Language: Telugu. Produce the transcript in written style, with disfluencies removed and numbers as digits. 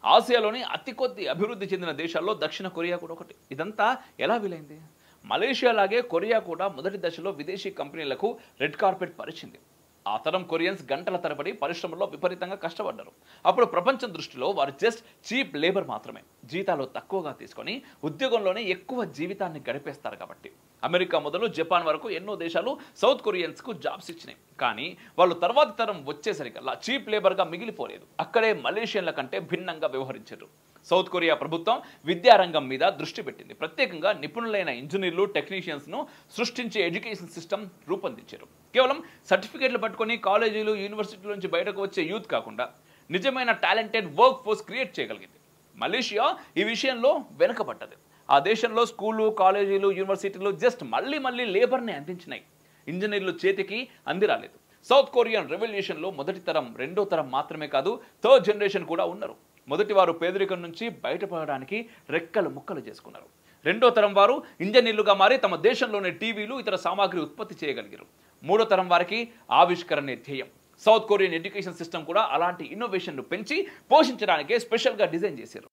ఆసియాలోని అతి కొద్ది అభివృద్ధి చెందిన దేశాల్లో దక్షిణ కొరియా కూడా ఒకటి. ఇదంతా ఎలా వీలైంది? మలేషియా లాగే కొరియా కూడా మొదటి దశలో విదేశీ కంపెనీలకు రెడ్ కార్పెట్ పరిచింది. ఆ తరం కొరియన్స్ గంటల తరబడి పరిశ్రమల్లో విపరీతంగా కష్టపడ్డారు. అప్పుడు ప్రపంచం దృష్టిలో వారు జస్ట్ చీప్ లేబర్ మాత్రమే. జీతాలు తక్కువగా తీసుకొని ఉద్యోగంలోనే ఎక్కువ జీవితాన్ని గడిపేస్తారు కాబట్టి. అమెరికా మొదలు జపాన్ వరకు ఎన్నో దేశాలు సౌత్ కొరియన్స్కు జాబ్స్ ఇచ్చినాయి. కానీ వాళ్ళు తర్వాతి తరం వచ్చేసరికల్లా చీప్ లేబర్గా మిగిలిపోలేదు. అక్కడే మలేషియన్ల కంటే భిన్నంగా వ్యవహరించారు. సౌత్ కొరియా ప్రభుత్వం విద్యారంగం మీద దృష్టి పెట్టింది. ప్రత్యేకంగా నిపుణులైన ఇంజనీర్లు, టెక్నీషియన్స్ను సృష్టించే ఎడ్యుకేషన్ సిస్టమ్ రూపొందించారు. కేవలం సర్టిఫికేట్లు పట్టుకొని కాలేజీలు, యూనివర్సిటీల నుంచి బయటకు వచ్చే యూత్ కాకుండా నిజమైన టాలెంటెడ్ వర్క్ ఫోర్స్ క్రియేట్ చేయగలిగింది. మలేషియా ఈ విషయంలో వెనుకబడ్డది. ఆ దేశంలో స్కూళ్ళు, కాలేజీలు, యూనివర్సిటీలు జస్ట్ మళ్ళీ లేబర్ని అందించినాయి. ఇంజనీర్లు చేతికి అంది రాలేదు. సౌత్ కొరియన్ రెవల్యూషన్లో మొదటి తరం, రెండో తరం మాత్రమే కాదు, థర్డ్ జనరేషన్ కూడా ఉన్నారు. మొదటి వారు పేదరికం నుంచి బయటపడడానికి రెక్కలు ముక్కలు చేసుకున్నారు. రెండో తరం వారు ఇంజనీర్లుగా మారి తమ దేశంలోని టీవీలు, ఇతర సామాగ్రి ఉత్పత్తి చేయగలిగారు. మూడో తరం వారికి ఆవిష్కరణే ధ్యేయం. సౌత్ కొరియన్ ఎడ్యుకేషన్ సిస్టమ్ కూడా అలాంటి ఇన్నోవేషన్ను పెంచి పోషించడానికే స్పెషల్గా డిజైన్ చేశారు.